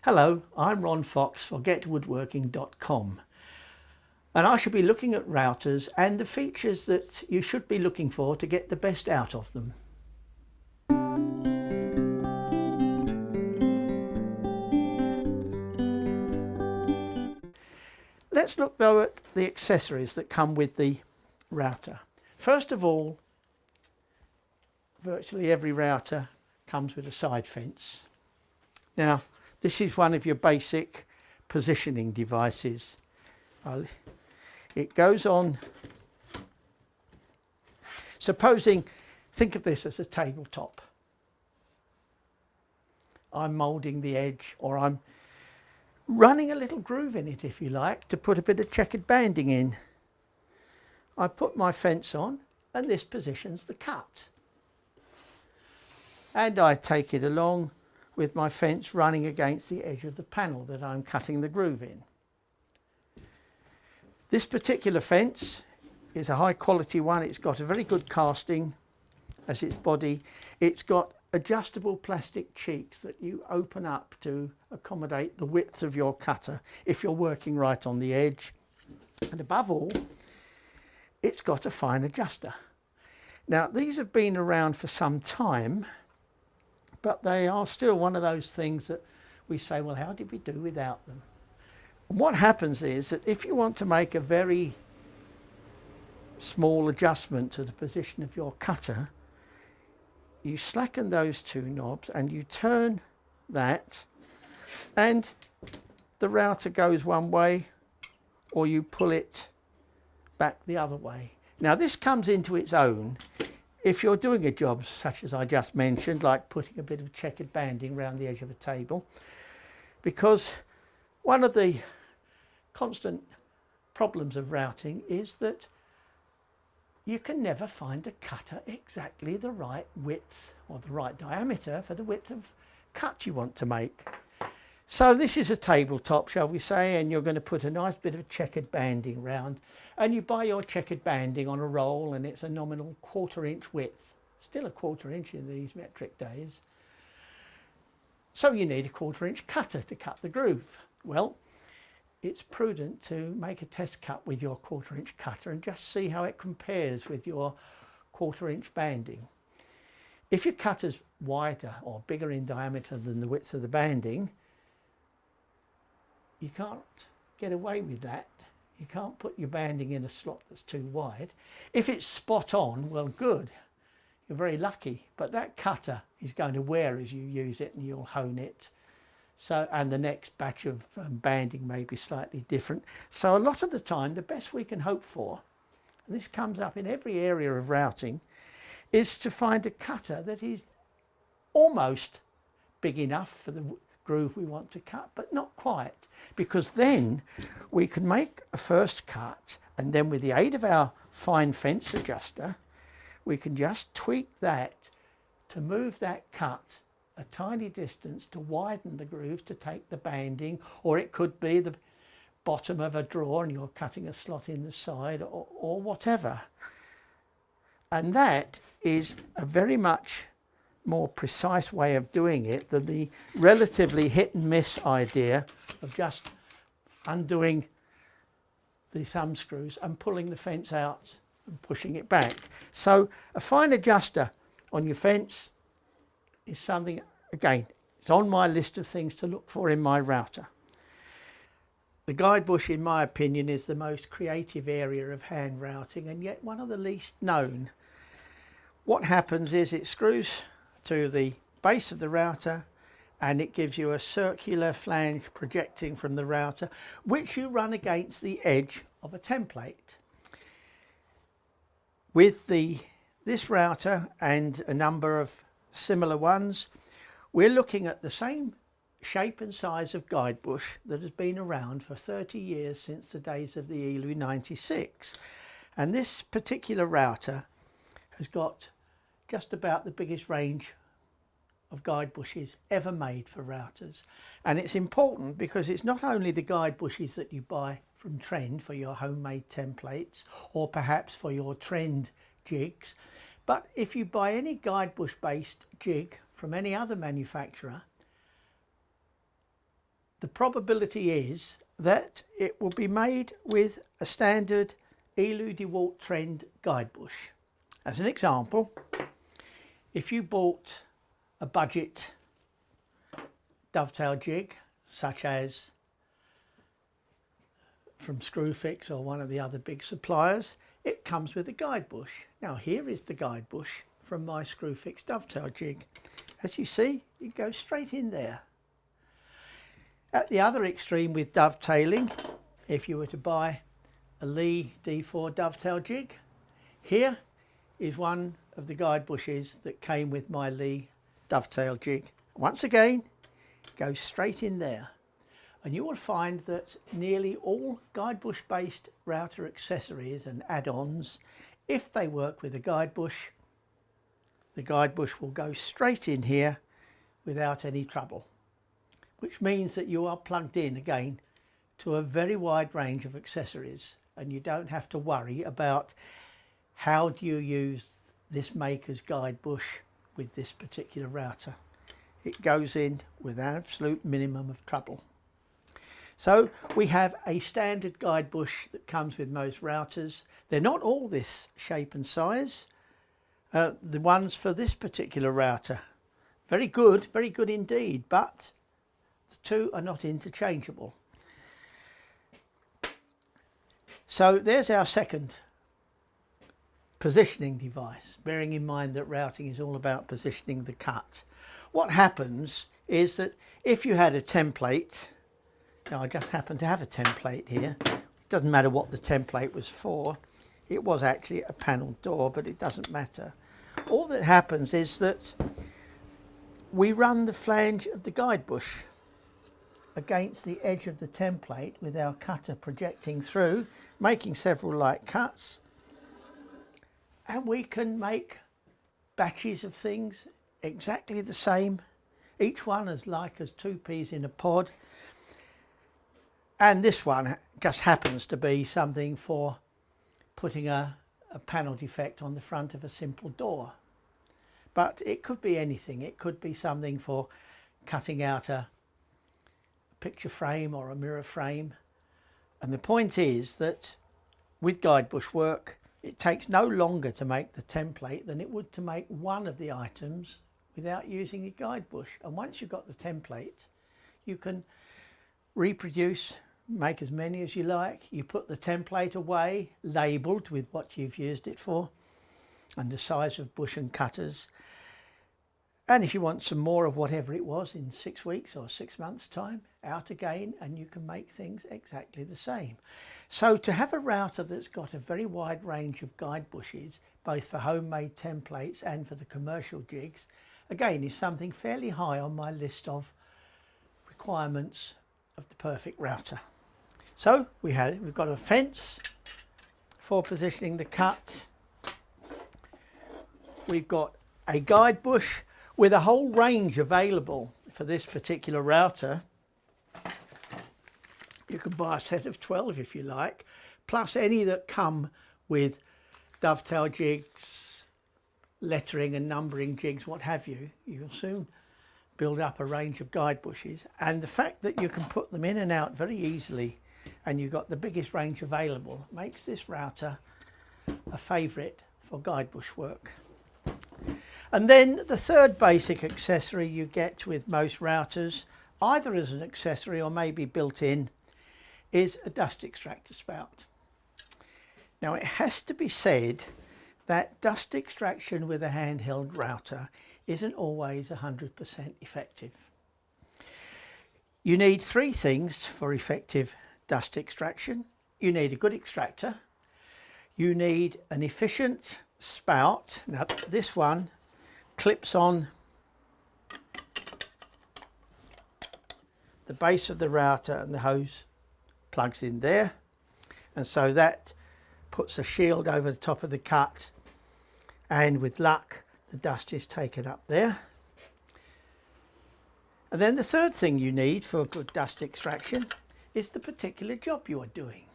Hello, I'm Ron Fox for GetWoodworking.com, and I shall be looking at routers and the features that you should be looking for to get the best out of them. Let's look though at the accessories that come with the router. First of all, virtually every router comes with a side fence. Now, this is one of your basic positioning devices. It goes on, think of this as a tabletop. I'm moulding the edge, or I'm running a little groove in it, if you like, to put a bit of checkered banding in. I put my fence on, and this positions the cut. And I take it along with my fence running against the edge of the panel that I'm cutting the groove in. This particular fence is a high quality one. It's got a very good casting as its body. It's got adjustable plastic cheeks that you open up to accommodate the width of your cutter if you're working right on the edge. And above all, it's got a fine adjuster. Now, these have been around for some time, but they are still one of those things that we say, well, how did we do without them? And what happens is that if you want to make a very small adjustment to the position of your cutter, you slacken those two knobs and you turn that, and the router goes one way, or you pull it back the other way. Now, this comes into its own if you're doing a job such as I just mentioned, like putting a bit of checkered banding around the edge of a table, because one of the constant problems of routing is that you can never find a cutter exactly the right width or the right diameter for the width of cut you want to make. So this is a tabletop, shall we say, and you're going to put a nice bit of checkered banding round, and you buy your checkered banding on a roll, and it's a nominal 1/4 inch width, still a 1/4 inch in these metric days. So you need a 1/4 inch cutter to cut the groove. Well, it's prudent to make a test cut with your 1/4 inch cutter and just see how it compares with your 1/4 inch banding. If your cutter's wider or bigger in diameter than the width of the banding, you can't get away with that. You can't put your banding in a slot that's too wide. If it's spot on, well, good, you're very lucky, but that cutter is going to wear as you use it and you'll hone it. So, and the next batch of banding may be slightly different. So a lot of the time, the best we can hope for, and this comes up in every area of routing, is to find a cutter that is almost big enough for the groove we want to cut, but not quite, because then we can make a first cut, and then with the aid of our fine fence adjuster, we can just tweak that to move that cut a tiny distance to widen the groove to take the banding, or it could be the bottom of a drawer and you're cutting a slot in the side, or whatever. And that is a very much more precise way of doing it than the relatively hit and miss idea of just undoing the thumb screws and pulling the fence out and pushing it back. So a fine adjuster on your fence is something, again, it's on my list of things to look for in my router. The guide bush, in my opinion, is the most creative area of hand routing, and yet one of the least known. What happens is it screws to the base of the router, and it gives you a circular flange projecting from the router, which you run against the edge of a template. With this router and a number of similar ones, we're looking at the same shape and size of guide bush that has been around for 30 years, since the days of the ELU 96. And this particular router has got just about the biggest range of guide bushes ever made for routers. And it's important because it's not only the guide bushes that you buy from Trend for your homemade templates, or perhaps for your Trend jigs, but if you buy any guide bush based jig from any other manufacturer, the probability is that it will be made with a standard Elu DeWalt Trend guide bush. As an example, if you bought a budget dovetail jig, such as from Screwfix or one of the other big suppliers, it comes with a guide bush. Now here is the guide bush from my Screwfix dovetail jig. As you see, it goes straight in there. At the other extreme with dovetailing, if you were to buy a Lee D4 dovetail jig, here is one of the guide bushes that came with my Lee dovetail jig. Once again, it goes straight in there. And you will find that nearly all guide bush based router accessories and add-ons, if they work with a guide bush, the guide bush will go straight in here without any trouble, which means that you are plugged in again to a very wide range of accessories, and you don't have to worry about how do you use this maker's guide bush with this particular router. It goes in with an absolute minimum of trouble. So we have a standard guide bush that comes with most routers. They're not all this shape and size. The ones for this particular router, very good indeed, but the two are not interchangeable. So there's our second positioning device, bearing in mind that routing is all about positioning the cut. What happens is that if you had a template, now I just happen to have a template here, it doesn't matter what the template was for, it was actually a panel door, but it doesn't matter. All that happens is that we run the flange of the guide bush against the edge of the template with our cutter projecting through, making several light cuts, and we can make batches of things exactly the same, each one as like as two peas in a pod. And this one just happens to be something for putting a panel defect on the front of a simple door. But it could be anything. It could be something for cutting out a picture frame or a mirror frame. And the point is that with guide bush work, it takes no longer to make the template than it would to make one of the items without using a guide bush. And once you've got the template, you can reproduce, make as many as you like. You put the template away, labelled with what you've used it for and the size of bush and cutters. And if you want some more of whatever it was in 6 weeks or 6 months time, out again, and you can make things exactly the same. So to have a router that's got a very wide range of guide bushes, both for homemade templates and for the commercial jigs, again is something fairly high on my list of requirements of the perfect router. So we've got a fence for positioning the cut. We've got a guide bush with a whole range available for this particular router. You can buy a set of 12 if you like, plus any that come with dovetail jigs, lettering and numbering jigs, what have you. You'll soon build up a range of guide bushes, and the fact that you can put them in and out very easily and you've got the biggest range available makes this router a favourite for guide bush work. And then the third basic accessory you get with most routers, either as an accessory or maybe built in, is a dust extractor spout. Now it has to be said that dust extraction with a handheld router isn't always 100% effective. You need 3 things for effective dust extraction. You need a good extractor, you need an efficient spout. Now this one clips on the base of the router and the hose plugs in there, and so that puts a shield over the top of the cut, and with luck the dust is taken up there. And then the third thing you need for good dust extraction is the particular job you are doing.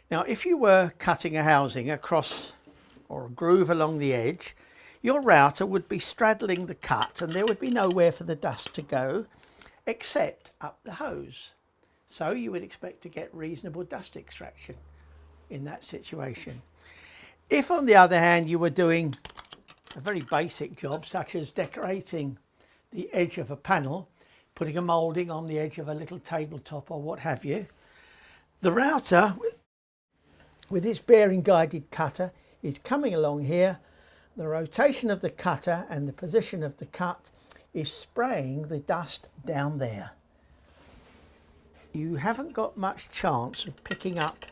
Now if you were cutting a housing across or a groove along the edge, your router would be straddling the cut and there would be nowhere for the dust to go, except up the hose. So you would expect to get reasonable dust extraction in that situation. If on the other hand you were doing a very basic job such as decorating the edge of a panel, putting a moulding on the edge of a little tabletop or what have you, the router with its bearing guided cutter is coming along here. The rotation of the cutter and the position of the cut is spraying the dust down there. You haven't got much chance of picking up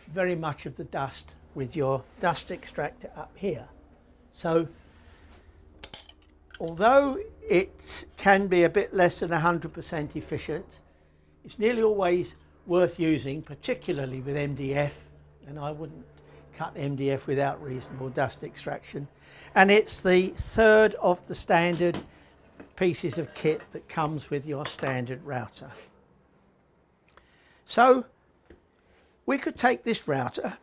very much of the dust with your dust extractor up here. So although it can be a bit less than 100% efficient, it's nearly always worth using, particularly with MDF, and I wouldn't cut MDF without reasonable dust extraction. And it's the third of the standard pieces of kit that comes with your standard router. So we could take this router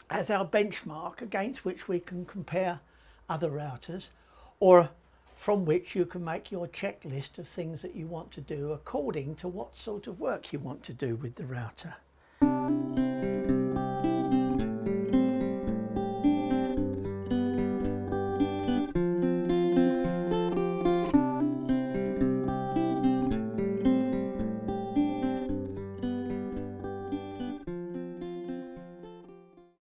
as our benchmark against which we can compare other routers, or from which you can make your checklist of things that you want to do according to what sort of work you want to do with the router.